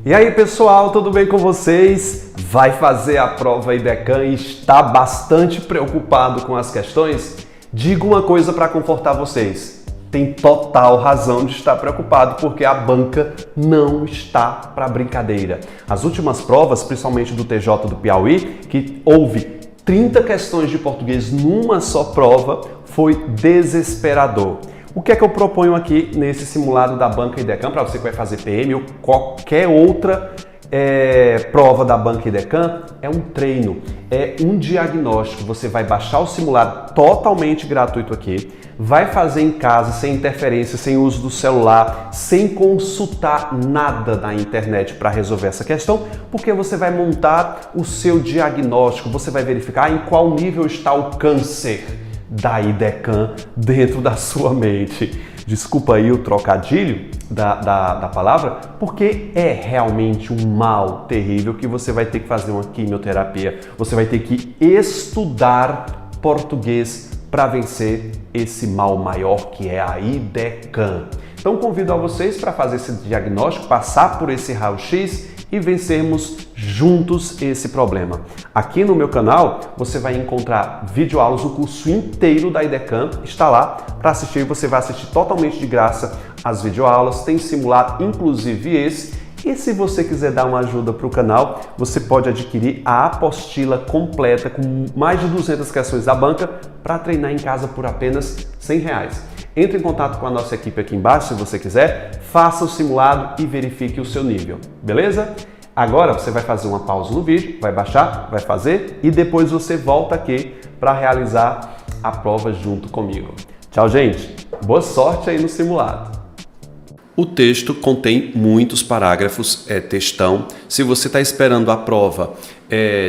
E aí pessoal, tudo bem com vocês? Vai fazer a prova IDECAM e está bastante preocupado com as questões? Digo uma coisa para confortar vocês. Tem total razão de estar preocupado porque a banca não está para brincadeira. As últimas provas, principalmente do TJ do Piauí, que houve 30 questões de português numa só prova, foi desesperador. O que é que eu proponho aqui nesse simulado da banca IDECAM para você que vai fazer PM ou qualquer outra prova da banca IDECAM? É um treino, é um diagnóstico. Você vai baixar o simulado totalmente gratuito aqui, vai fazer em casa, sem interferência, sem uso do celular, sem consultar nada na internet para resolver essa questão, porque você vai montar o seu diagnóstico, você vai verificar em qual nível está o câncer da IDECAM dentro da sua mente. Desculpa aí o trocadilho da palavra, porque é realmente um mal terrível que você vai ter que fazer uma quimioterapia, você vai ter que estudar português para vencer esse mal maior que é a IDECAM. Então convido a vocês para fazer esse diagnóstico, passar por esse raio-x e vencermos juntos esse problema. Aqui no meu canal você vai encontrar videoaulas, o curso inteiro da IDECAM está lá para assistir. Você vai assistir totalmente de graça as videoaulas, tem simulado inclusive esse. E se você quiser dar uma ajuda para o canal, você pode adquirir a apostila completa com mais de 200 questões da banca para treinar em casa por apenas R$100. Entre em contato com a nossa equipe aqui embaixo se você quiser, faça o simulado e verifique o seu nível, beleza? Agora você vai fazer uma pausa no vídeo, vai baixar, vai fazer e depois você volta aqui para realizar a prova junto comigo. Tchau, gente! Boa sorte aí no simulado! O texto contém muitos parágrafos, é textão. Se você está esperando a prova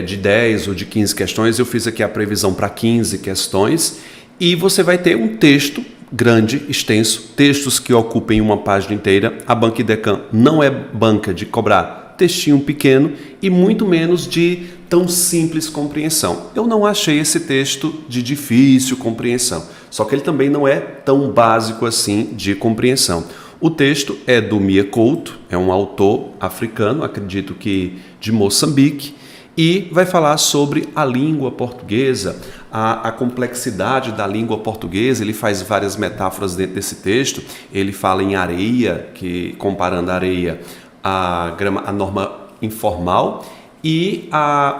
de 10 ou de 15 questões, eu fiz aqui a previsão para 15 questões e você vai ter um texto grande, extenso, textos que ocupem uma página inteira. A banca IDECAM não é banca de cobrar textinho pequeno e muito menos de tão simples compreensão. Eu não achei esse texto de difícil compreensão, só que ele também não é tão básico assim de compreensão. O texto é do Mia Couto, é um autor africano, acredito que de Moçambique, e vai falar sobre a língua portuguesa, a complexidade da língua portuguesa. Ele faz várias metáforas dentro desse texto. Ele fala em areia, comparando a areia à norma informal e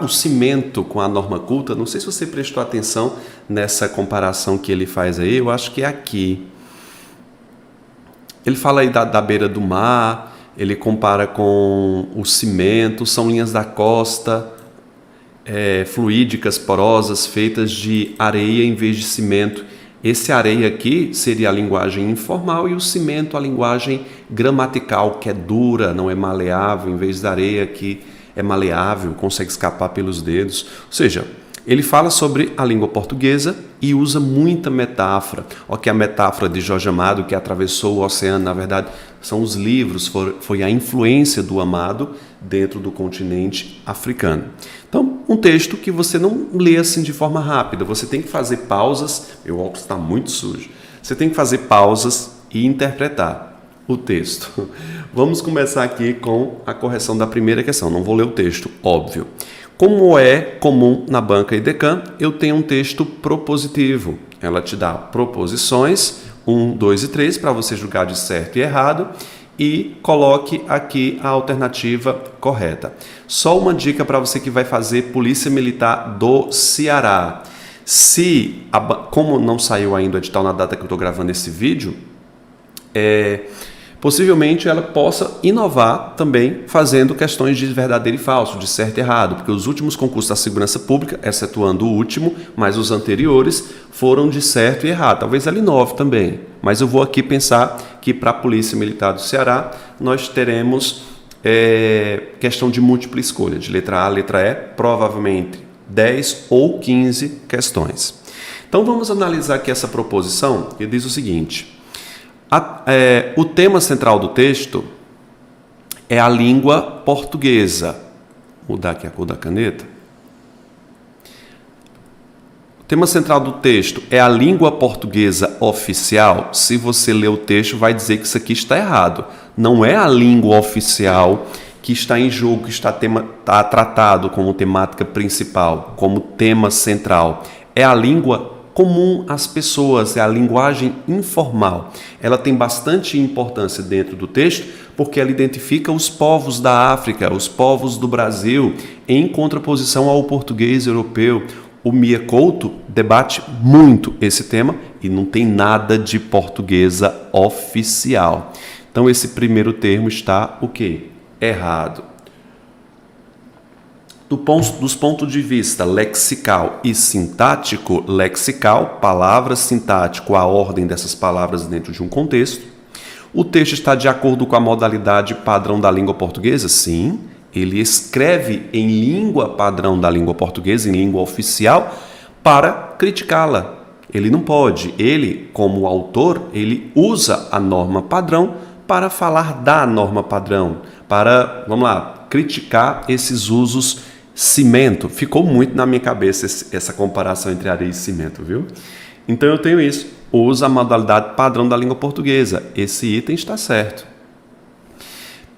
o cimento com a norma culta. Não sei se você prestou atenção nessa comparação que ele faz aí, eu acho que é aqui. Ele fala aí da beira do mar, ele compara com o cimento, são linhas da costa, fluídicas, porosas, feitas de areia em vez de cimento. Esse areia aqui seria a linguagem informal e o cimento a linguagem gramatical, que é dura, não é maleável, em vez da areia que é maleável, consegue escapar pelos dedos. Ou seja, ele fala sobre a língua portuguesa e usa muita metáfora. A metáfora de Jorge Amado, que atravessou o oceano, na verdade, são os livros, foi a influência do Amado dentro do continente africano. Então, um texto que você não lê assim de forma rápida, você tem que fazer pausas, meu óculos está muito sujo, você tem que fazer pausas e interpretar o texto. Vamos começar aqui com a correção da primeira questão, não vou ler o texto, óbvio. Como é comum na banca IDECAM, eu tenho um texto propositivo. Ela te dá proposições, 1, 2 e 3, para você julgar de certo e errado, e coloque aqui a alternativa correta. Só uma dica para você que vai fazer Polícia Militar do Ceará. Como não saiu ainda o edital na data que eu estou gravando esse vídeo, possivelmente ela possa inovar também fazendo questões de verdadeiro e falso, de certo e errado, porque os últimos concursos da segurança pública, excetuando o último, mas os anteriores foram de certo e errado. Talvez ela inove também, mas eu vou aqui pensar que para a Polícia Militar do Ceará nós teremos questão de múltipla escolha, de letra A, letra E, provavelmente 10 ou 15 questões. Então vamos analisar aqui essa proposição que diz o seguinte: o tema central do texto é a língua portuguesa. Vou mudar aqui a cor da caneta. O tema central do texto é a língua portuguesa oficial. Se você ler o texto, vai dizer que isso aqui está errado. Não é a língua oficial que está em jogo, que está tratado como temática principal, como tema central. É a língua comum às pessoas, é a linguagem informal. Ela tem bastante importância dentro do texto, porque ela identifica os povos da África, os povos do Brasil, em contraposição ao português europeu. O Mia Couto debate muito esse tema e não tem nada de portuguesa oficial. Então esse primeiro termo está o quê? Errado. Dos pontos de vista lexical e sintático, lexical, palavra, sintático, a ordem dessas palavras dentro de um contexto. O texto está de acordo com a modalidade padrão da língua portuguesa? Sim. Ele escreve em língua padrão da língua portuguesa, em língua oficial, para criticá-la. Ele não pode. Ele, como autor, ele usa a norma padrão para falar da norma padrão, para, vamos lá, criticar esses usos cimento. Ficou muito na minha cabeça essa comparação entre areia e cimento, viu? Então eu tenho isso. Usa a modalidade padrão da língua portuguesa. Esse item está certo.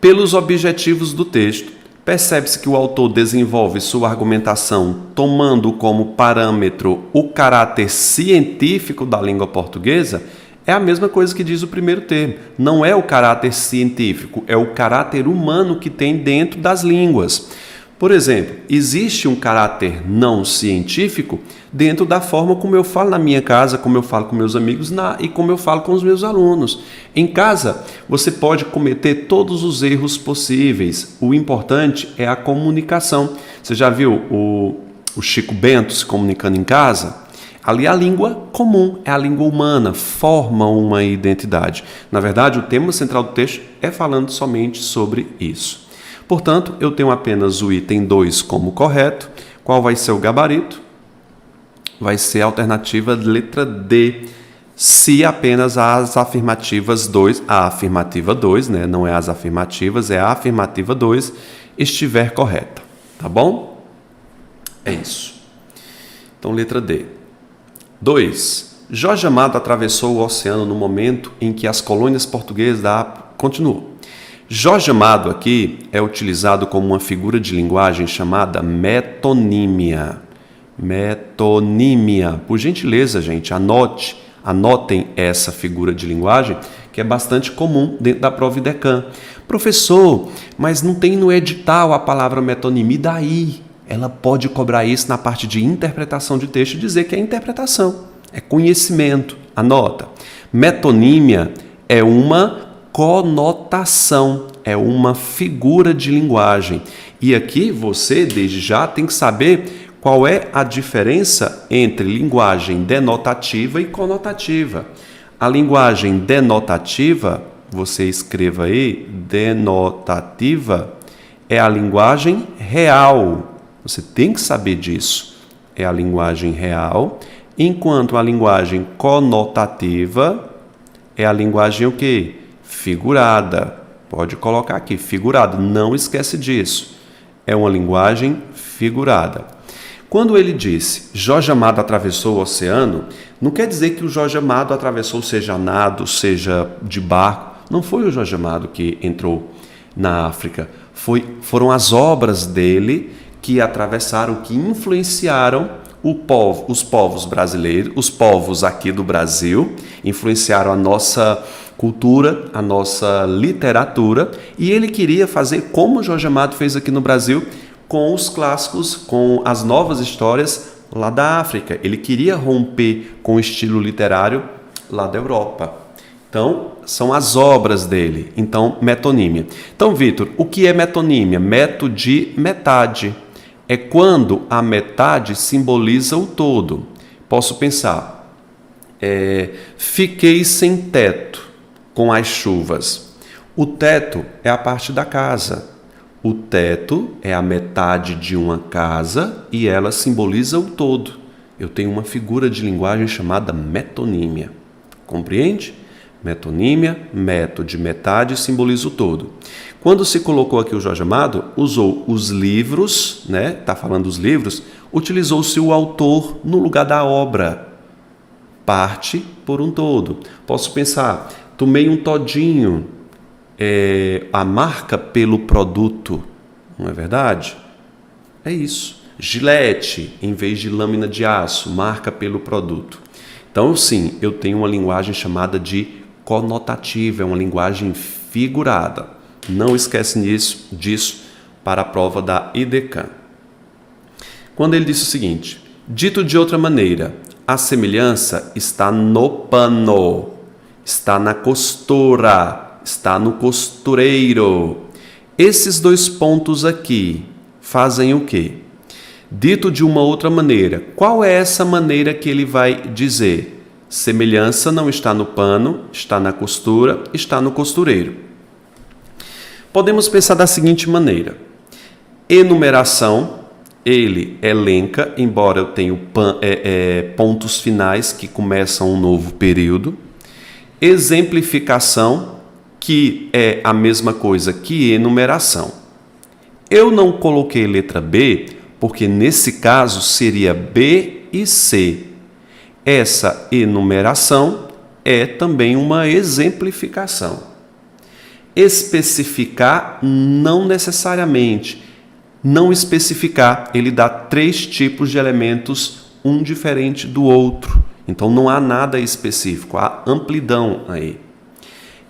Pelos objetivos do texto, percebe-se que o autor desenvolve sua argumentação tomando como parâmetro o caráter científico da língua portuguesa. É a mesma coisa que diz o primeiro termo. Não é o caráter científico, é o caráter humano que tem dentro das línguas. Por exemplo, existe um caráter não científico dentro da forma como eu falo na minha casa, como eu falo com meus amigos e como eu falo com os meus alunos. Em casa, você pode cometer todos os erros possíveis. O importante é a comunicação. Você já viu o Chico Bento se comunicando em casa? Ali é a língua comum, é a língua humana, forma uma identidade. Na verdade, o tema central do texto é falando somente sobre isso. Portanto, eu tenho apenas o item 2 como correto. Qual vai ser o gabarito? Vai ser a alternativa letra D, se apenas as afirmativas 2, a afirmativa 2, né? Não é as afirmativas, é a afirmativa 2, estiver correta. Tá bom? É isso. Então, letra D. 2. Jorge Amado atravessou o oceano no momento em que as colônias portuguesas da África... Continuou. Jorge Amado aqui é utilizado como uma figura de linguagem chamada metonímia. Metonímia. Por gentileza, gente, anotem essa figura de linguagem que é bastante comum dentro da prova IDECAN. Professor, mas não tem no edital a palavra metonímia, e daí? Ela pode cobrar isso na parte de interpretação de texto e dizer que é interpretação, é conhecimento. Anota. Metonímia é uma conotação, é uma figura de linguagem. E aqui você, desde já, tem que saber qual é a diferença entre linguagem denotativa e conotativa. A linguagem denotativa, você escreva aí, denotativa, é a linguagem real. Você tem que saber disso. É a linguagem real, enquanto a linguagem conotativa é a linguagem o quê? Figurada. Pode colocar aqui, figurada. Não esquece disso. É uma linguagem figurada. Quando ele disse Jorge Amado atravessou o oceano, não quer dizer que o Jorge Amado atravessou, seja a nado, seja de barco. Não foi o Jorge Amado que entrou na África. Foram as obras dele que atravessaram, que influenciaram os povos brasileiros, os povos aqui do Brasil, influenciaram a nossa cultura, a nossa literatura, e ele queria fazer como Jorge Amado fez aqui no Brasil, com os clássicos, com as novas histórias lá da África. Ele queria romper com o estilo literário lá da Europa. Então, são as obras dele. Então, metonímia. Então, Vitor, o que é metonímia? Meto de metade. É quando a metade simboliza o todo. Posso pensar, fiquei sem teto com as chuvas. O teto é a parte da casa. O teto é a metade de uma casa e ela simboliza o todo. Eu tenho uma figura de linguagem chamada metonímia. Compreende? Metonímia, meto de metade simboliza o todo. Quando se colocou aqui o Jorge Amado, usou os livros, né? Está falando dos livros, utilizou-se o autor no lugar da obra. Parte por um todo. Posso pensar, tomei um todinho. a marca pelo produto, não é verdade? É isso. Gilete, em vez de lâmina de aço, marca pelo produto. Então, sim, eu tenho uma linguagem chamada de conotativa, é uma linguagem figurada. Não esquece disso para a prova da IDECAM. Quando ele disse o seguinte: dito de outra maneira, a semelhança está no pano, está na costura, está no costureiro. Esses dois pontos aqui fazem o quê? Dito de uma outra maneira, qual é essa maneira que ele vai dizer? Semelhança não está no pano, está na costura, está no costureiro. Podemos pensar da seguinte maneira: enumeração, ele elenca, embora eu tenha pontos finais que começam um novo período. Exemplificação, que é a mesma coisa que enumeração. Eu não coloquei letra B, porque nesse caso seria B e C. Essa enumeração é também uma exemplificação. Especificar, não necessariamente. Não especificar, ele dá 3 tipos de elementos, um diferente do outro. Então não há nada específico, há amplidão aí.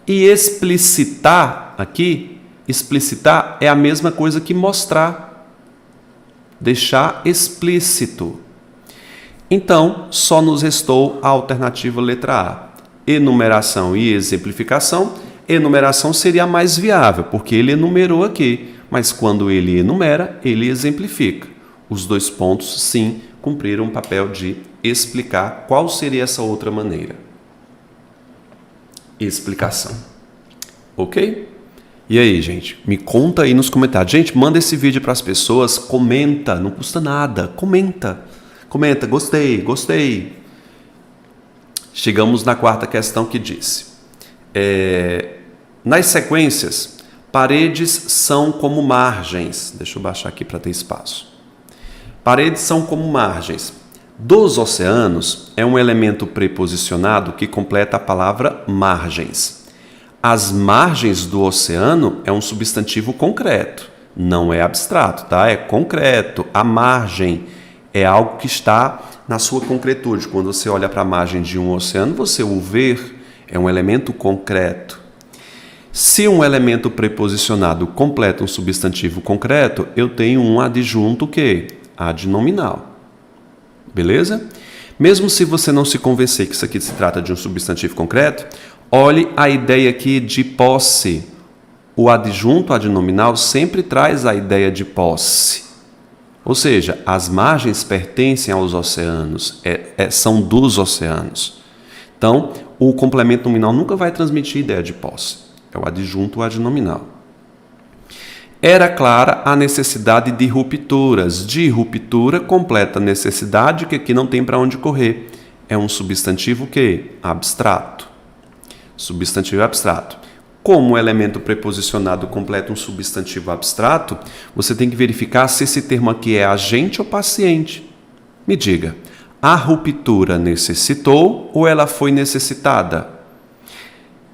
E explicitar aqui, explicitar é a mesma coisa que mostrar. Deixar explícito. Então, só nos restou a alternativa letra A. Enumeração e exemplificação. Enumeração seria a mais viável, porque ele enumerou aqui. Mas quando ele enumera, ele exemplifica. Os 2 pontos, sim, cumpriram o papel de explicar qual seria essa outra maneira. Explicação. Ok? E aí, gente? Me conta aí nos comentários. Gente, manda esse vídeo para as pessoas, comenta, não custa nada. Comenta, gostei. Chegamos na 4ª questão que disse: nas sequências, paredes são como margens. Deixa eu baixar aqui para ter espaço. Paredes são como margens. Dos oceanos é um elemento preposicionado que completa a palavra margens. As margens do oceano é um substantivo concreto, não é abstrato, tá? É concreto. A margem é algo que está na sua concretude. Quando você olha para a margem de um oceano, você o vê, é um elemento concreto. Se um elemento preposicionado completa um substantivo concreto, eu tenho um adjunto que? Adnominal. Beleza? Mesmo se você não se convencer que isso aqui se trata de um substantivo concreto, olhe a ideia aqui de posse. O adjunto adnominal sempre traz a ideia de posse. Ou seja, as margens pertencem aos oceanos, são dos oceanos. Então, o complemento nominal nunca vai transmitir ideia de posse. É o adjunto adnominal. Era clara a necessidade de rupturas. De ruptura completa necessidade, que aqui não tem para onde correr. É um substantivo que? Abstrato. Substantivo abstrato. Como o elemento preposicionado completa um substantivo abstrato, você tem que verificar se esse termo aqui é agente ou paciente. Me diga, a ruptura necessitou ou ela foi necessitada?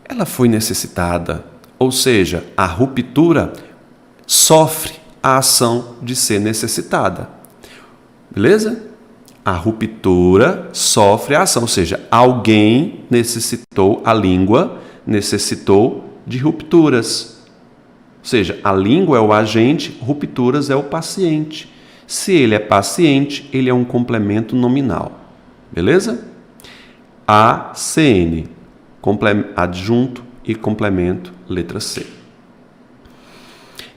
Ela foi necessitada, ou seja, a ruptura sofre a ação de ser necessitada. Beleza? A ruptura sofre a ação, ou seja, alguém necessitou, a língua necessitou de rupturas. Ou seja, a língua é o agente, rupturas é o paciente. Se ele é paciente, ele é um complemento nominal. Beleza? ACN, adjunto e complemento, letra C.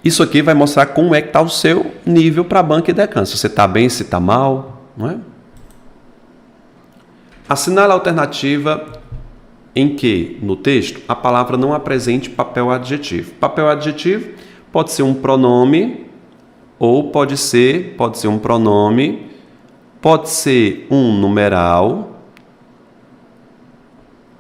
Isso aqui vai mostrar como é que está o seu nível para banca e IDECAM. Se você está bem, se está mal, não é? Assinale a alternativa em que, no texto, a palavra não apresente papel adjetivo. Papel adjetivo pode ser um pronome, ou pode ser um pronome, pode ser um numeral,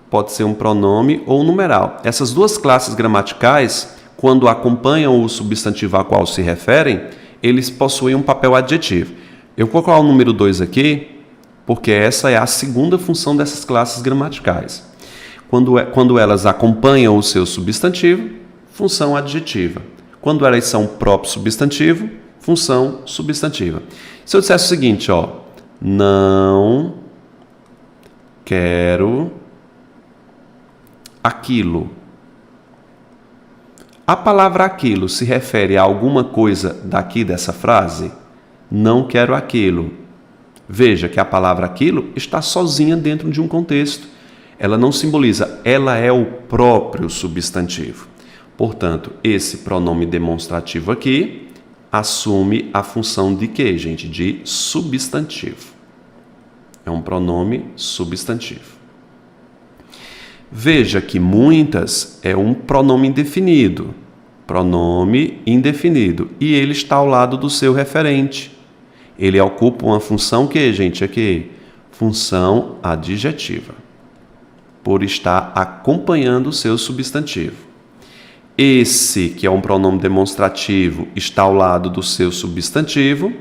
pode ser um pronome ou um numeral. Essas duas classes gramaticais, quando acompanham o substantivo a qual se referem, eles possuem um papel adjetivo. Eu vou colocar o número 2 aqui, porque essa é a segunda função dessas classes gramaticais. Quando elas acompanham o seu substantivo, função adjetiva. Quando elas são próprio substantivo, função substantiva. Se eu dissesse o seguinte, ó, não quero aquilo. A palavra aquilo se refere a alguma coisa daqui dessa frase? Não quero aquilo. Veja que a palavra aquilo está sozinha dentro de um contexto. Ela não simboliza, ela é o próprio substantivo. Portanto, esse pronome demonstrativo aqui assume a função de quê, gente? De substantivo. É um pronome substantivo. Veja que muitas é um pronome indefinido. Pronome indefinido. E ele está ao lado do seu referente. Ele ocupa uma função que, gente, aqui? Função adjetiva. Por estar acompanhando o seu substantivo. Esse, que é um pronome demonstrativo, está ao lado do seu substantivo,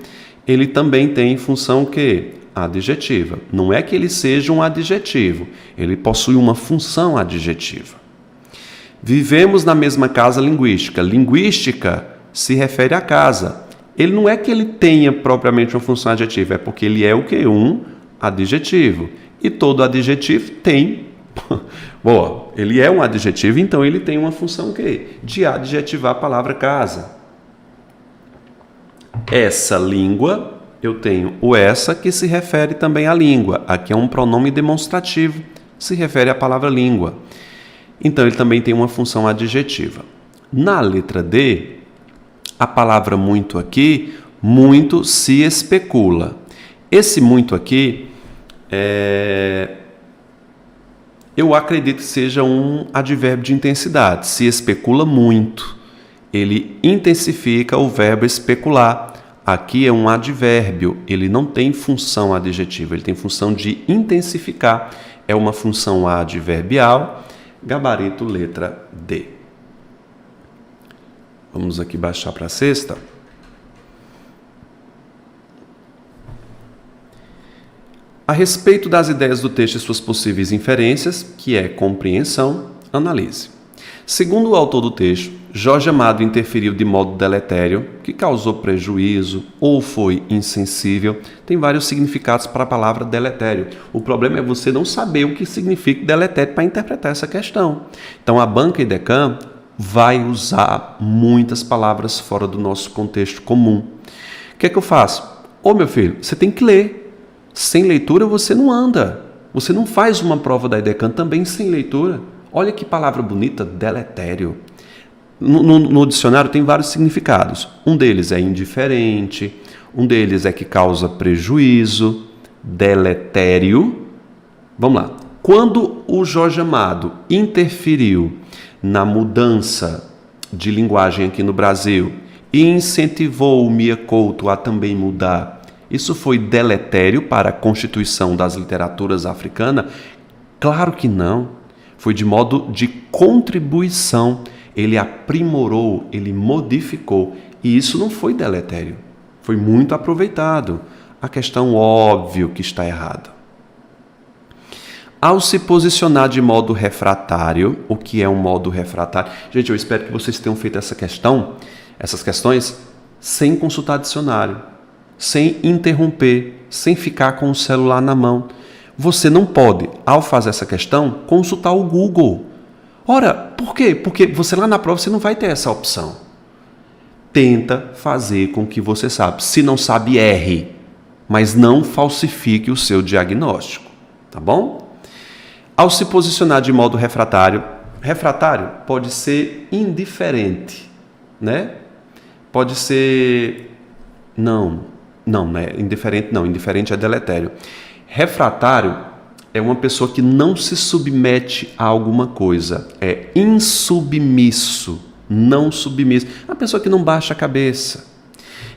ele também tem função que? Adjetiva. Não é que ele seja um adjetivo, ele possui uma função adjetiva. Vivemos na mesma casa linguística. Linguística se refere à casa. Ele não é que ele tenha propriamente uma função adjetiva, é porque ele é o quê? Um adjetivo. E todo adjetivo tem. Boa, ele é um adjetivo, então ele tem uma função o quê? De adjetivar a palavra casa. Essa língua, eu tenho o essa, que se refere também à língua. Aqui é um pronome demonstrativo, se refere à palavra língua. Então, ele também tem uma função adjetiva. Na letra D, a palavra muito aqui, muito se especula. Esse muito aqui, eu acredito que seja um advérbio de intensidade. Se especula muito. Ele intensifica o verbo especular. Aqui é um advérbio, ele não tem função adjetiva, ele tem função de intensificar. É uma função adverbial, gabarito letra D. Vamos aqui baixar para a sexta. A respeito das ideias do texto e suas possíveis inferências, que é compreensão, analise. Segundo o autor do texto, Jorge Amado interferiu de modo deletério, que causou prejuízo ou foi insensível. Tem vários significados para a palavra deletério. O problema é você não saber o que significa deletério para interpretar essa questão. Então, a banca IDECAM vai usar muitas palavras fora do nosso contexto comum. O que é que eu faço? Ô, meu filho, você tem que ler. Sem leitura você não anda. Você não faz uma prova da IDECAM também sem leitura. Olha que palavra bonita, deletério. No dicionário tem vários significados. Um deles é indiferente, um deles é que causa prejuízo, deletério. Vamos lá. Quando o Jorge Amado interferiu na mudança de linguagem aqui no Brasil e incentivou o Mia Couto a também mudar, isso foi deletério para a constituição das literaturas africanas? Claro que não. Foi de modo de contribuição. Ele aprimorou, ele modificou. E isso não foi deletério. Foi muito aproveitado. A questão óbvio que está errada. Ao se posicionar de modo refratário, o que é um modo refratário? Gente, eu espero que vocês tenham feito essas questões, sem consultar dicionário, sem interromper, sem ficar com o celular na mão. Você não pode, ao fazer essa questão, consultar o Google. Ora, por quê? Porque você lá na prova você não vai ter essa opção. Tenta fazer com que você sabe. Se não sabe, erre, mas não falsifique o seu diagnóstico, tá bom? Ao se posicionar de modo refratário pode ser indiferente, né? Pode ser... Não, né? Indiferente é deletério. Refratário é uma pessoa que não se submete a alguma coisa. É insubmisso, não submisso. É uma pessoa que não baixa a cabeça.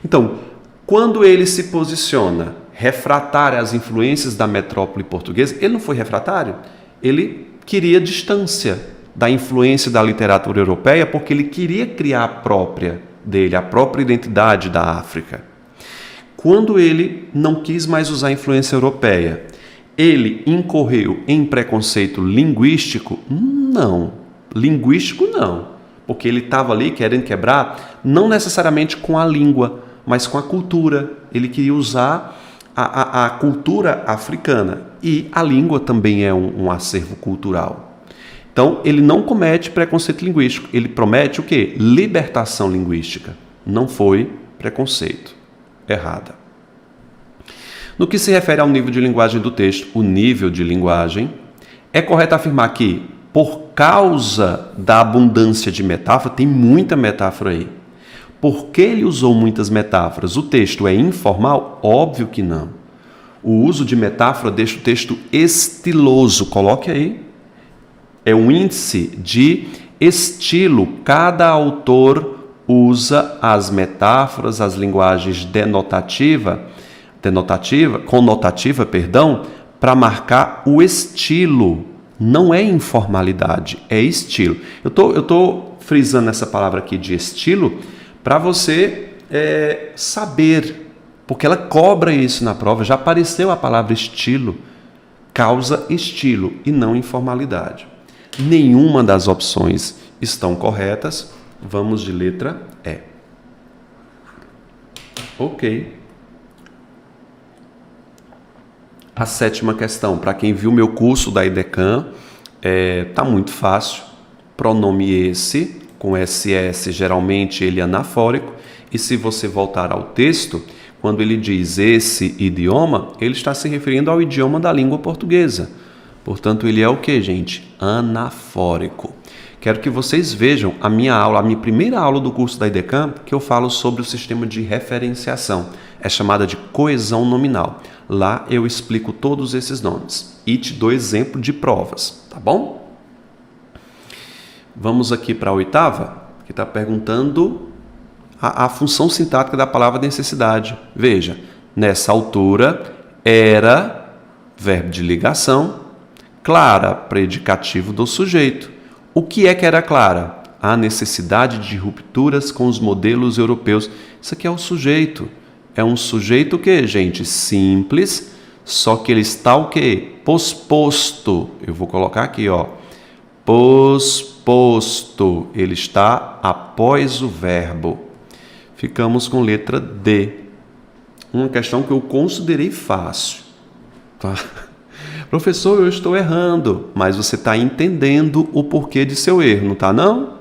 Então, quando ele se posiciona refratário às influências da metrópole portuguesa, ele não foi refratário. Ele queria distância da influência da literatura europeia porque ele queria criar a própria dele, a própria identidade da África. Quando ele não quis mais usar a influência europeia, ele incorreu em preconceito linguístico? Não. Linguístico, não. porque ele estava ali querendo quebrar, não necessariamente com a língua, mas com a cultura. Ele queria usar a cultura africana, e a língua também é um acervo cultural. Então, ele não comete preconceito linguístico, ele promete o quê? Libertação linguística. Não foi preconceito. Errada. No que se refere ao nível de linguagem do texto, o nível de linguagem, é correto afirmar que, por causa da abundância de metáfora, tem muita metáfora aí. Porque ele usou muitas metáforas, o texto é informal? Óbvio que não. O uso de metáfora deixa o texto estiloso. Coloque aí. É um índice de estilo. Cada autor usa as metáforas, as linguagens conotativa, para marcar o estilo. Não é informalidade, é estilo. Eu tô frisando essa palavra aqui de estilo para você saber, porque ela cobra isso na prova. Já apareceu a palavra estilo, causa estilo e não informalidade. Nenhuma das opções estão corretas. Vamos de letra E. Ok. A 7ª questão, para quem viu meu curso da IDECAN, tá muito fácil. Pronome esse, com SS, geralmente ele é anafórico, e se você voltar ao texto, quando ele diz esse idioma, ele está se referindo ao idioma da língua portuguesa. Portanto, ele é o que, gente? Anafórico. Quero que vocês vejam a minha primeira aula do curso da IDECAN, que eu falo sobre o sistema de referenciação. É chamada de coesão nominal. Lá eu explico todos esses nomes e te dou exemplo de provas, tá bom? Vamos aqui para a 8ª, que está perguntando a função sintática da palavra necessidade. Veja, nessa altura, era verbo de ligação, clara, predicativo do sujeito. O que é que era clara? A necessidade de rupturas com os modelos europeus. Isso aqui é o sujeito. É um sujeito que, gente, simples, só que ele está o quê? Posposto. Eu vou colocar aqui, ó. Posposto. Ele está após o verbo. Ficamos com letra D. Uma questão que eu considerei fácil. Tá? Professor, eu estou errando, mas você está entendendo o porquê de seu erro, não está não?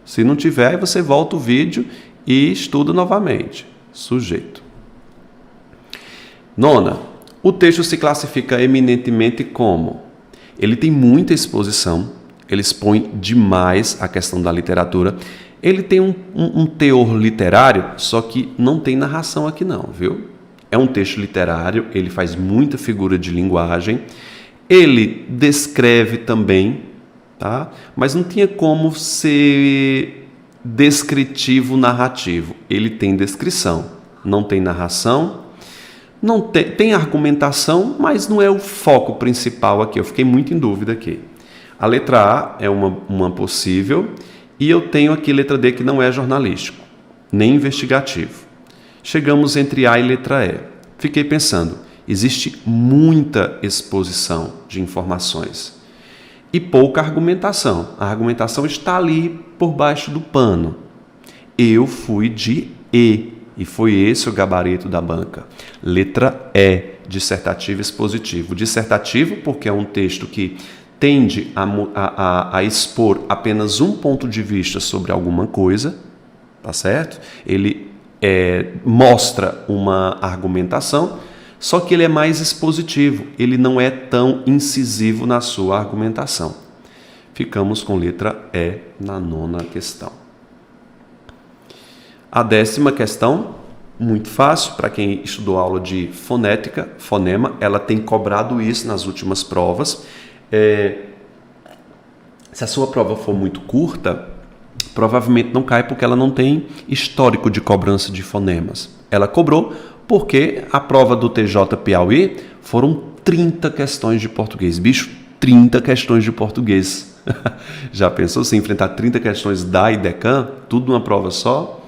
Se não tiver, você volta o vídeo e estuda novamente. Sujeito. 9ª. O texto se classifica eminentemente como? Ele tem muita exposição, ele expõe demais a questão da literatura, ele tem um teor literário, só que não tem narração aqui não, viu? É um texto literário, ele faz muita figura de linguagem, ele descreve também, tá? Mas não tinha como ser descritivo narrativo. Ele tem descrição, não tem narração, não tem argumentação, mas não é o foco principal aqui. Eu fiquei muito em dúvida aqui. A letra A é uma possível, e eu tenho aqui letra D, que não é jornalístico, nem investigativo. Chegamos entre A e letra E. Fiquei pensando, existe muita exposição de informações e pouca argumentação. A argumentação está ali por baixo do pano. Eu fui de E, e foi esse o gabarito da banca. Letra E, dissertativo expositivo. Dissertativo porque é um texto que tende a expor apenas um ponto de vista sobre alguma coisa, tá certo? Ele mostra uma argumentação, só que ele é mais expositivo, ele não é tão incisivo na sua argumentação. Ficamos com letra E na 9ª questão. A 10ª questão, muito fácil, para quem estudou aula de fonética, fonema, ela tem cobrado isso nas últimas provas. Se a sua prova for muito curta, provavelmente não cai porque ela não tem histórico de cobrança de fonemas. Ela cobrou porque a prova do TJ Piauí foram 30 questões de português. Bicho, 30 questões de português. Já pensou se enfrentar 30 questões da IDECAN, tudo numa prova só?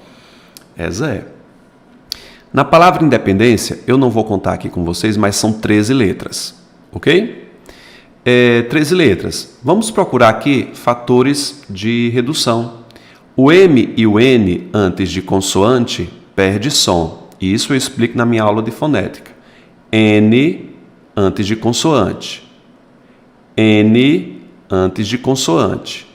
Essa é. Na palavra independência, eu não vou contar aqui com vocês, mas são 13 letras, ok? 13 letras. Vamos procurar aqui fatores de redução. O M e o N antes de consoante perde som. Isso eu explico na minha aula de fonética. N antes de consoante. N antes de consoante.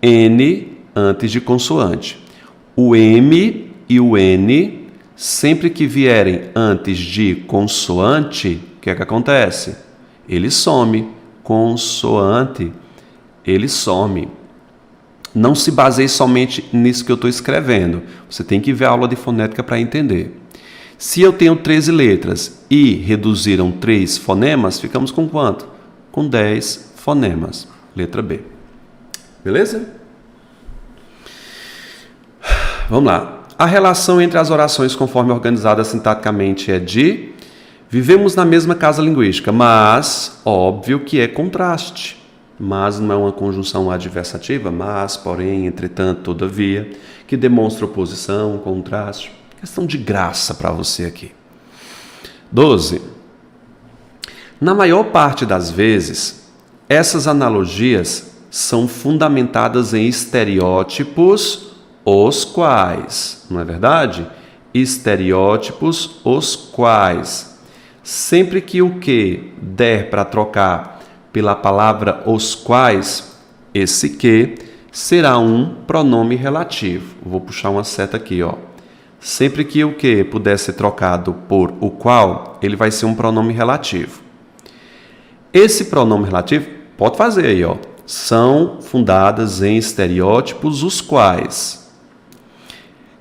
N antes de consoante. O M e o N, sempre que vierem antes de consoante, o que é que acontece? Ele some. Consoante, ele some. Não se baseie somente nisso que eu estou escrevendo. Você tem que ver a aula de fonética para entender. Se eu tenho 13 letras e reduziram 3 fonemas, ficamos com quanto? Com 10 fonemas. Letra B. Beleza? Vamos lá. A relação entre as orações conforme organizada sintaticamente é de... Vivemos na mesma casa linguística, mas óbvio que é contraste. Mas não é uma conjunção adversativa, mas, porém, entretanto, todavia, que demonstra oposição, contraste. Questão de graça para você aqui. 12. Na maior parte das vezes, essas analogias são fundamentadas em estereótipos, os quais, não é verdade? Estereótipos, os quais. Sempre que o que der para trocar pela palavra os quais, esse que será um pronome relativo. Vou puxar uma seta aqui, ó. Sempre que o que puder ser trocado por o qual, ele vai ser um pronome relativo. Esse pronome relativo, pode fazer aí, ó. São fundadas em estereótipos os quais.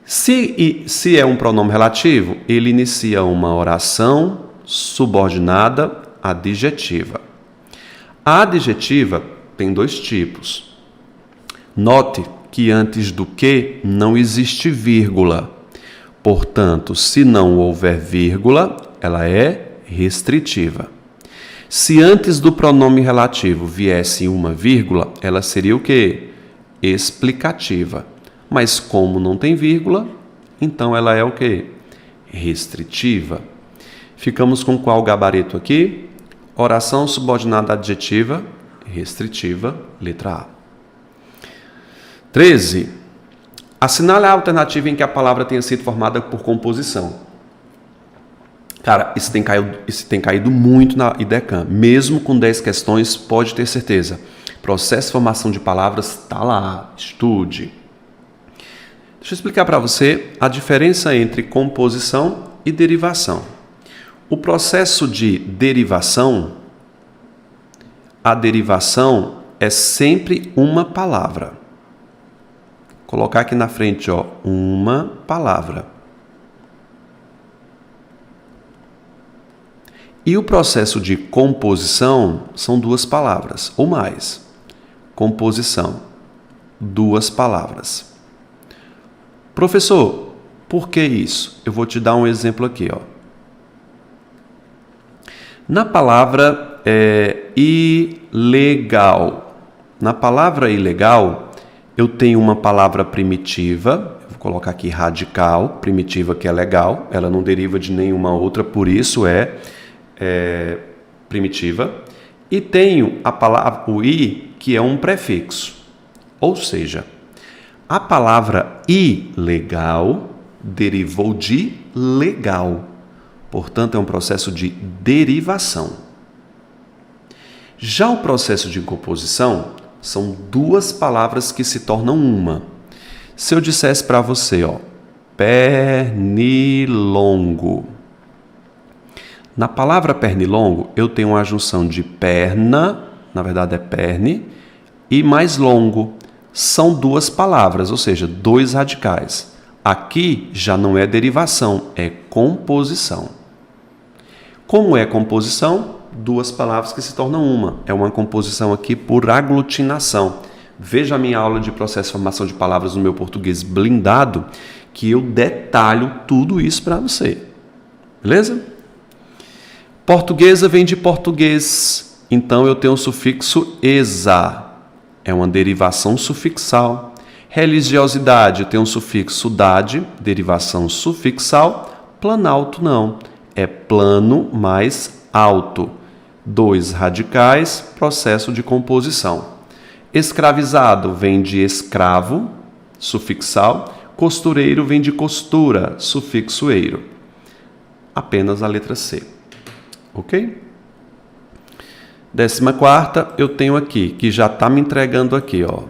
Se é um pronome relativo, ele inicia uma oração subordinada adjetiva. A adjetiva tem 2 tipos. Note que antes do que não existe vírgula. Portanto, se não houver vírgula, ela é restritiva. Se antes do pronome relativo viesse uma vírgula, ela seria o quê? Explicativa. Mas como não tem vírgula, então ela é o quê? Restritiva. Ficamos com qual gabarito aqui? Oração subordinada adjetiva, restritiva, letra A. 13. Assinale a alternativa em que a palavra tenha sido formada por composição. Cara, isso tem caído muito na IDECAM. Mesmo com 10 questões, pode ter certeza. Processo de formação de palavras está lá. Estude. Deixa eu explicar para você a diferença entre composição e derivação. O processo de derivação, a derivação é sempre uma palavra. Vou colocar aqui na frente, ó, uma palavra. E o processo de composição são 2 palavras ou mais. Composição, 2 palavras. Professor, por que isso? Eu vou te dar um exemplo aqui, ó. Na palavra ilegal. Na palavra ilegal, eu tenho uma palavra primitiva, vou colocar aqui radical, primitiva que é legal, ela não deriva de nenhuma outra, por isso é primitiva. E tenho a palavra, o i, que é um prefixo. Ou seja, a palavra ilegal derivou de legal. Portanto, é um processo de derivação. Já o processo de composição são 2 palavras que se tornam uma. Se eu dissesse para você, ó, pernilongo. Na palavra pernilongo, eu tenho uma junção de perna, na verdade é perne, e mais longo. São 2 palavras, ou seja, 2 radicais. Aqui já não é derivação, é composição. Como é composição? 2 palavras que se tornam uma. É uma composição aqui por aglutinação. Veja a minha aula de processo de formação de palavras no meu português blindado, que eu detalho tudo isso para você. Beleza? Portuguesa vem de português, então eu tenho o sufixo esa. É uma derivação sufixal. Religiosidade, eu tenho um sufixo dade, derivação sufixal. Planalto não, é plano mais alto. 2 radicais, processo de composição. Escravizado vem de escravo, sufixal. Costureiro vem de costura, sufixo eiro. Apenas a letra C. Ok? 14ª, eu tenho aqui, que já está me entregando aqui, ó.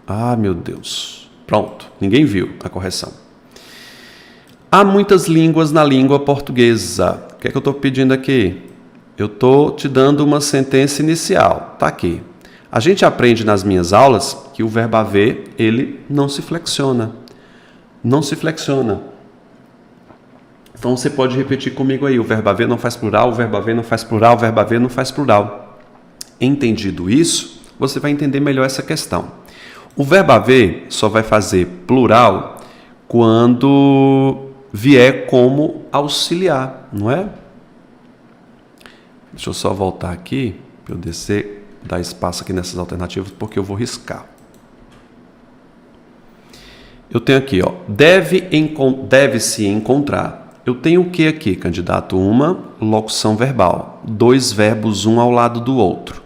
Ah, meu Deus. Pronto, ninguém viu a correção. Há muitas línguas na língua portuguesa. O que é que eu estou pedindo aqui? Eu estou te dando uma sentença inicial. Está aqui. A gente aprende nas minhas aulas que o verbo haver, ele não se flexiona. Não se flexiona. Então você pode repetir comigo aí. O verbo haver não faz plural, o verbo haver não faz plural, o verbo haver não faz plural. Entendido isso, você vai entender melhor essa questão. O verbo haver só vai fazer plural quando vier como auxiliar, não é? Deixa eu só voltar aqui, para eu descer, dar espaço aqui nessas alternativas, porque eu vou riscar. Eu tenho aqui, ó, deve-se encontrar. Eu tenho o que aqui, candidato? Uma locução verbal. 2 verbos, um ao lado do outro.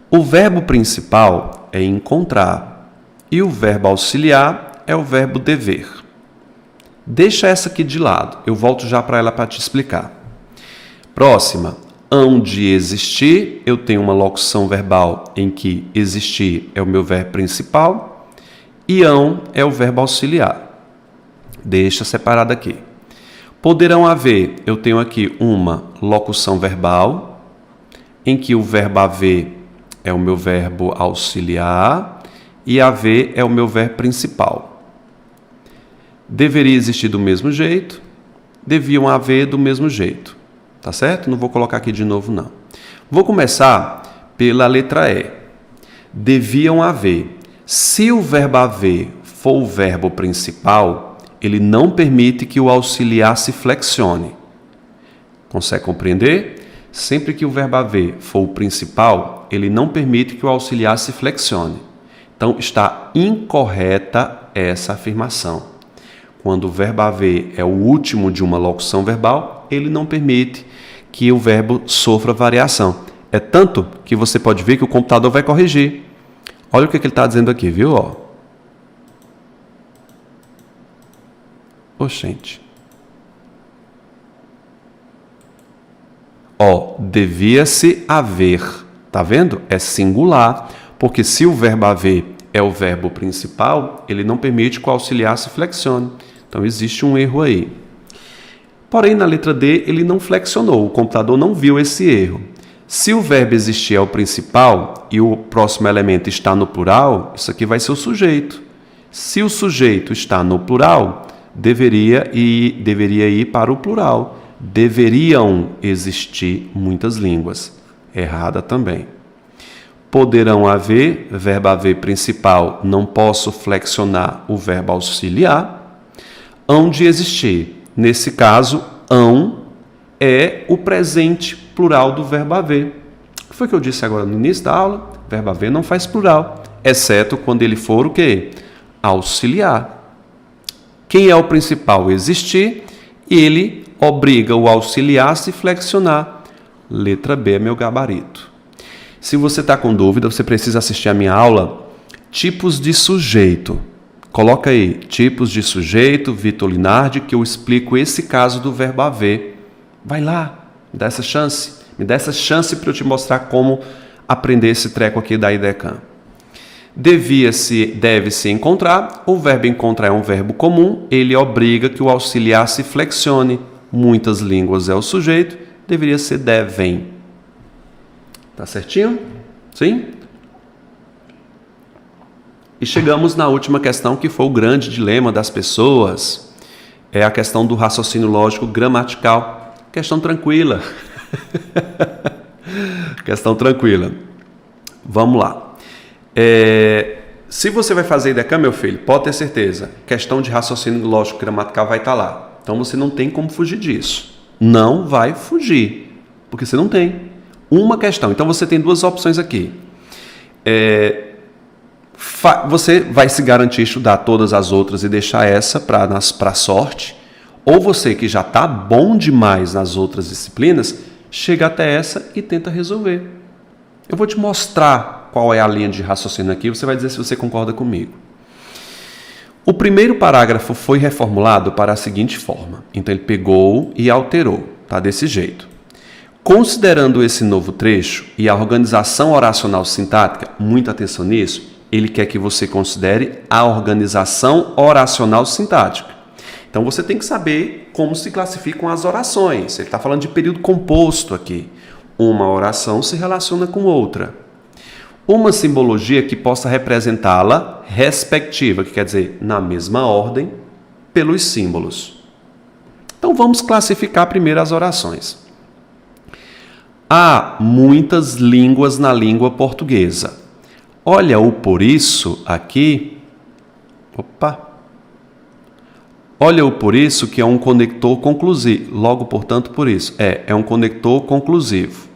O verbo principal é encontrar e o verbo auxiliar é o verbo dever. Deixa essa aqui de lado, eu volto já para ela para te explicar. Próxima, hão de existir, eu tenho uma locução verbal em que existir é o meu verbo principal e hão é o verbo auxiliar. Deixa separado aqui. Poderão haver, eu tenho aqui uma locução verbal em que o verbo haver é o meu verbo auxiliar e haver é o meu verbo principal. Deveria existir do mesmo jeito, deviam haver do mesmo jeito. Tá certo? Não vou colocar aqui de novo, não. Vou começar pela letra E. Deviam haver. Se o verbo haver for o verbo principal, ele não permite que o auxiliar se flexione. Consegue compreender? Sempre que o verbo haver for o principal, ele não permite que o auxiliar se flexione. Então, está incorreta essa afirmação. Quando o verbo haver é o último de uma locução verbal, ele não permite que o verbo sofra variação. É tanto que você pode ver que o computador vai corrigir. Olha o que ele está dizendo aqui, viu? Oxente. Devia-se haver. Tá vendo? É singular, porque se o verbo haver é o verbo principal, ele não permite que o auxiliar se flexione. Então, existe um erro aí. Porém, na letra D, ele não flexionou. O computador não viu esse erro. Se o verbo existir é o principal e o próximo elemento está no plural, isso aqui vai ser o sujeito. Se o sujeito está no plural, deveria ir para o plural. Deveriam existir muitas línguas. Errada também. Poderão haver, verbo haver principal, não posso flexionar o verbo auxiliar. Hão de existir. Nesse caso, hão é o presente plural do verbo haver. O que foi que eu disse agora no início da aula? Verbo haver não faz plural, exceto quando ele for o quê? Auxiliar. Quem é o principal? Existir. Ele obriga o auxiliar a se flexionar. Letra B é meu gabarito. Se você está com dúvida, você precisa assistir a minha aula Tipos de Sujeito. Coloca aí, tipos de sujeito, Vitor Linardi, que eu explico esse caso do verbo haver. Vai lá, me dá essa chance. Me dá essa chance para eu te mostrar como aprender esse treco aqui da IDECAM. Deve-se encontrar. O verbo encontrar é um verbo comum. Ele obriga que o auxiliar se flexione. Muitas línguas é o sujeito. Deveria ser devem. Tá certinho? Sim? E chegamos na última questão, que foi o grande dilema das pessoas. É a questão do raciocínio lógico gramatical. Questão tranquila. Questão tranquila. Vamos lá. Se você vai fazer IDECAM, meu filho, pode ter certeza. Questão de raciocínio lógico gramatical vai estar lá. Então você não tem como fugir disso. Não vai fugir. Porque você não tem. Uma questão. Então você tem duas opções aqui. Você vai se garantir estudar todas as outras e deixar essa para a sorte, ou você que já está bom demais nas outras disciplinas, chega até essa e tenta resolver. Eu vou te mostrar qual é a linha de raciocínio aqui, você vai dizer se você concorda comigo. O primeiro parágrafo foi reformulado para a seguinte forma. Então ele pegou e alterou, tá desse jeito. Considerando esse novo trecho e a organização oracional sintática, muita atenção nisso, ele quer que você considere a organização oracional sintática. Então você tem que saber como se classificam as orações. Ele está falando de período composto aqui. Uma oração se relaciona com outra. Uma simbologia que possa representá-la respectiva, que quer dizer na mesma ordem, pelos símbolos. Então vamos classificar primeiro as orações. Há muitas línguas na língua portuguesa. Olha o por isso aqui. Olha o por isso que é um conector conclusivo. Logo, portanto, por isso. É um conector conclusivo.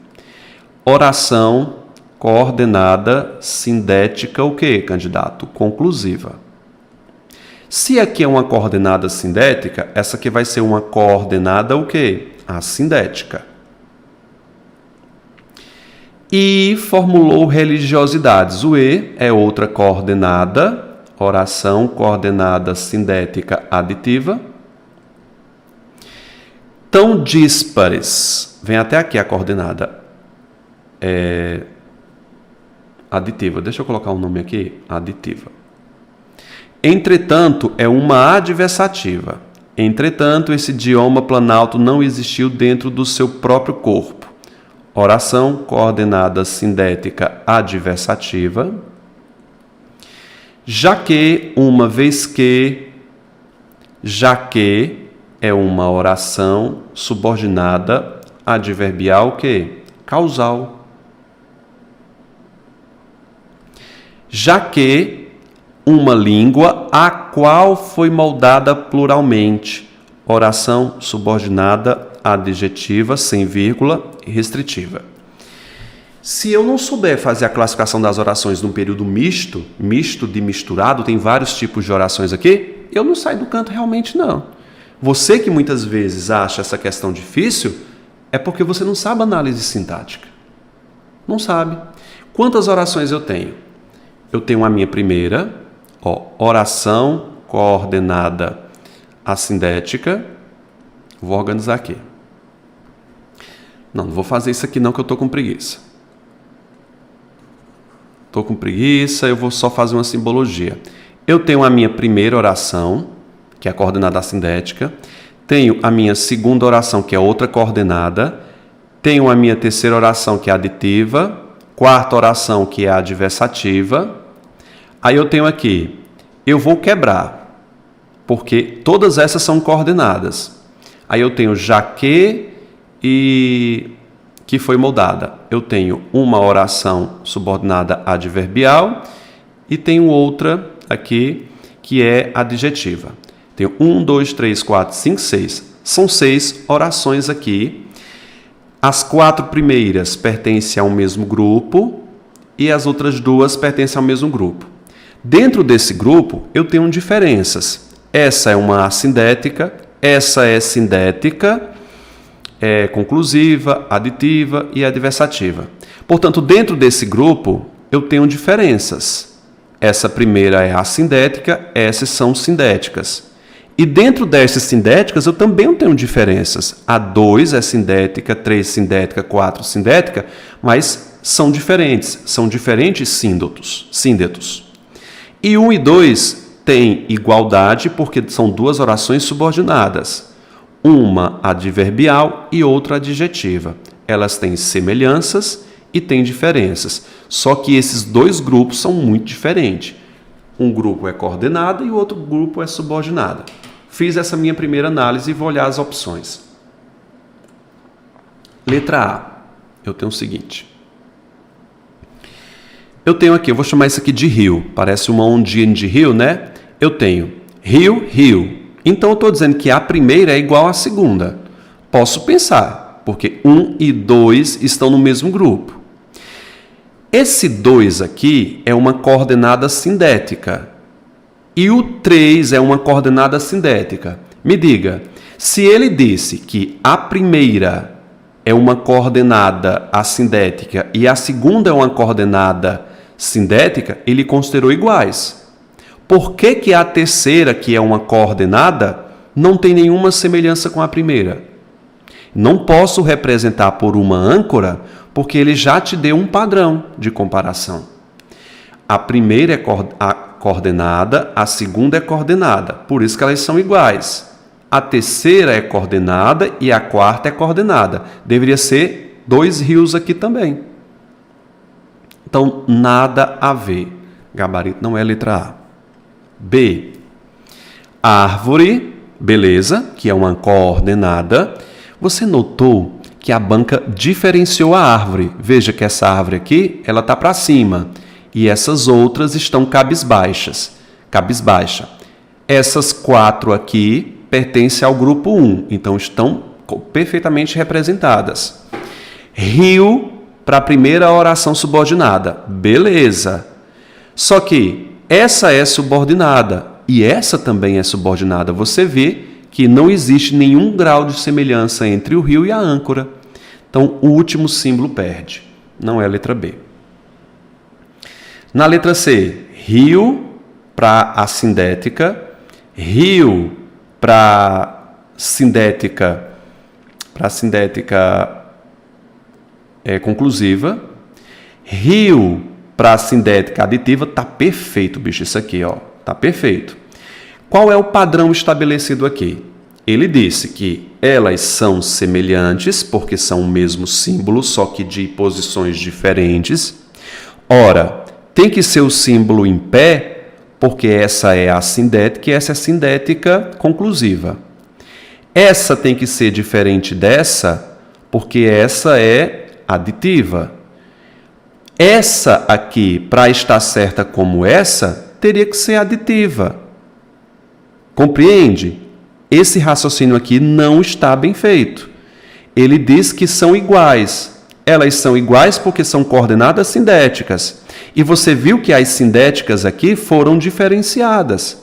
Oração coordenada sindética o quê, candidato? Conclusiva. Se aqui é uma coordenada sindética, essa aqui vai ser uma coordenada o quê? Assindética. E formulou religiosidades. O E é outra coordenada, oração coordenada sindética aditiva. Tão díspares, vem até aqui a coordenada aditiva. Deixa eu colocar um nome aqui, aditiva. Entretanto, é uma adversativa. Entretanto, esse idioma planalto não existiu dentro do seu próprio corpo. Oração coordenada sindética adversativa. Já que, uma vez que, já que é uma oração subordinada adverbial que causal. Já que uma língua a qual foi moldada pluralmente. Oração subordinada adjetiva, sem vírgula, restritiva. Se eu não souber fazer a classificação das orações num período misto, misto de misturado, tem vários tipos de orações aqui, eu não saio do canto realmente não. Você que muitas vezes acha essa questão difícil, é porque você não sabe análise sintática. Não sabe. Quantas orações eu tenho? Eu tenho a minha primeira, oração coordenada assindética. Vou organizar aqui. Não vou fazer isso aqui não, que eu estou com preguiça. Estou com preguiça, eu vou só fazer uma simbologia. Eu tenho a minha primeira oração, que é a coordenada assindética. Tenho a minha segunda oração, que é outra coordenada. Tenho a minha terceira oração, que é aditiva. Quarta oração, que é adversativa. Aí eu tenho aqui, eu vou quebrar, porque todas essas são coordenadas. Aí eu tenho já que e que foi moldada. Eu tenho uma oração subordinada adverbial e tenho outra aqui que é adjetiva. Tenho 1, 2, 3, 4, 5, 6. São 6 orações aqui. As 4 primeiras pertencem ao mesmo grupo e as outras 2 pertencem ao mesmo grupo. Dentro desse grupo, eu tenho diferenças. Essa é uma assindética, essa é sindética, é conclusiva, aditiva e adversativa. Portanto, dentro desse grupo, eu tenho diferenças. Essa primeira é assindética, essas são sindéticas. E dentro dessas sindéticas, eu também tenho diferenças. A 2 é sindética, 3 sindética, 4 sindética, mas são diferentes síndetos. E 1 e 2 têm igualdade porque são 2 orações subordinadas. Uma adverbial e outra adjetiva. Elas têm semelhanças e têm diferenças. Só que esses 2 grupos são muito diferentes. Um grupo é coordenado e o outro grupo é subordinado. Fiz essa minha primeira análise e vou olhar as opções. Letra A. Eu tenho o seguinte. Eu tenho aqui, eu vou chamar isso aqui de rio. Parece uma ondinha de rio, né? Eu tenho rio, rio. Então, eu estou dizendo que a primeira é igual à segunda. Posso pensar, porque 1 e 2 estão no mesmo grupo. Esse 2 aqui é uma coordenada sindética. E o 3 é uma coordenada sindética. Me diga, se ele disse que a primeira é uma coordenada assindética e a segunda é uma coordenada sindética, ele considerou iguais. Por que que a terceira, que é uma coordenada, não tem nenhuma semelhança com a primeira? Não posso representar por uma âncora, porque ele já te deu um padrão de comparação. A primeira é coordenada, a segunda é coordenada, por isso que elas são iguais. A terceira é coordenada e a quarta é coordenada. Deveria ser 2 rios aqui também. Então, nada a ver. Gabarito não é letra A. B. Árvore, beleza, que é uma coordenada. Você notou que a banca diferenciou a árvore. Veja que essa árvore aqui, ela está para cima. E essas outras estão cabisbaixa. Essas 4 aqui pertencem ao grupo 1, então estão perfeitamente representadas. Rio para a primeira oração subordinada, beleza. Só que essa é subordinada e essa também é subordinada. Você vê que não existe nenhum grau de semelhança entre o rio e a âncora. Então, o último símbolo perde. Não é a letra B. Na letra C, rio para a sindética, rio para sindética conclusiva, rio para sindética aditiva, tá perfeito, bicho, isso aqui, ó, tá perfeito. Qual é o padrão estabelecido aqui? Ele disse que elas são semelhantes, porque são o mesmo símbolo, só que de posições diferentes. Ora, tem que ser o símbolo em pé, porque essa é a sindética e essa é a sindética conclusiva. Essa tem que ser diferente dessa, porque essa é aditiva. Essa aqui, para estar certa como essa, teria que ser aditiva. Compreende? Esse raciocínio aqui não está bem feito. Ele diz que são iguais. Elas são iguais porque são coordenadas sindéticas. E você viu que as sindéticas aqui foram diferenciadas.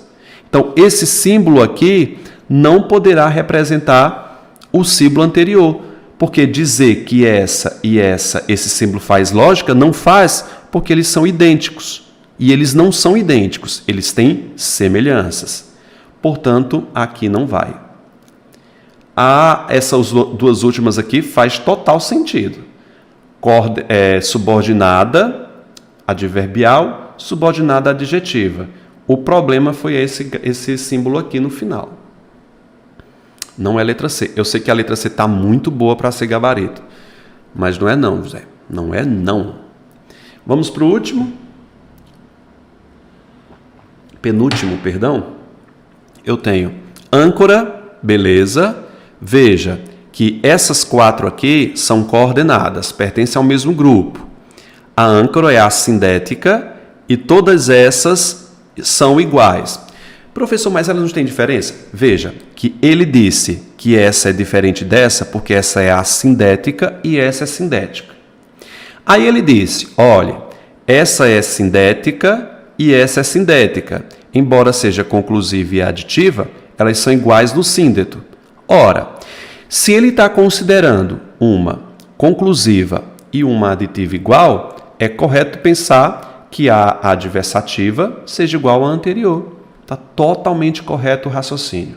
Então, esse símbolo aqui não poderá representar o símbolo anterior, porque dizer que essa e esse símbolo faz lógica, não faz, porque eles são idênticos. E eles não são idênticos, eles têm semelhanças. Portanto, aqui não vai. Essas 2 últimas aqui faz total sentido. Subordinada adverbial, subordinada adjetiva. O problema foi esse símbolo aqui no final. Não é letra C. Eu sei que a letra C está muito boa para ser gabarito, mas não é não, José. Não é não. Vamos para o último. Penúltimo, perdão. Eu tenho âncora, beleza. Veja que essas 4 aqui são coordenadas, pertencem ao mesmo grupo. A âncora é a sindética e todas essas são iguais. Professor, mas elas não têm diferença? Veja que ele disse que essa é diferente dessa porque essa é a sindética e essa é sindética. Aí ele disse, olha, essa é sindética e essa é sindética. Embora seja conclusiva e aditiva, elas são iguais no síndeto. Ora, se ele está considerando uma conclusiva e uma aditiva igual, é correto pensar que a adversativa seja igual à anterior. Está totalmente correto o raciocínio.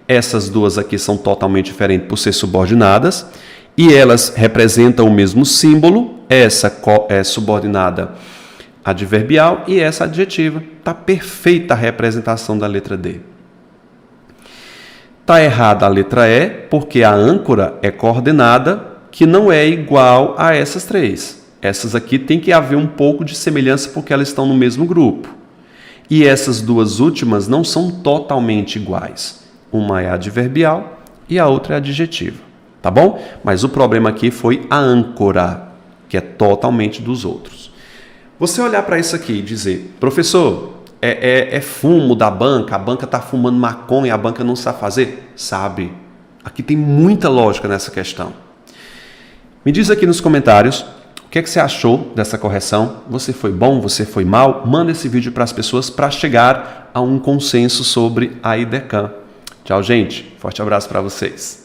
Essas 2 aqui são totalmente diferentes por ser subordinadas e elas representam o mesmo símbolo. Essa é subordinada adverbial e essa adjetiva. Está perfeita a representação da letra D. Está errada a letra E, porque a âncora é coordenada, que não é igual a essas 3. Essas aqui tem que haver um pouco de semelhança porque elas estão no mesmo grupo. E essas 2 últimas não são totalmente iguais. Uma é adverbial e a outra é adjetiva. Tá bom? Mas o problema aqui foi a âncora, que é totalmente dos outros. Você olhar para isso aqui e dizer, professor, é fumo da banca, a banca está fumando maconha, a banca não sabe fazer? Sabe. Aqui tem muita lógica nessa questão. Me diz aqui nos comentários o que você achou dessa correção. Você foi bom? Você foi mal? Manda esse vídeo para as pessoas para chegar a um consenso sobre a IDECAM. Tchau, gente. Forte abraço para vocês.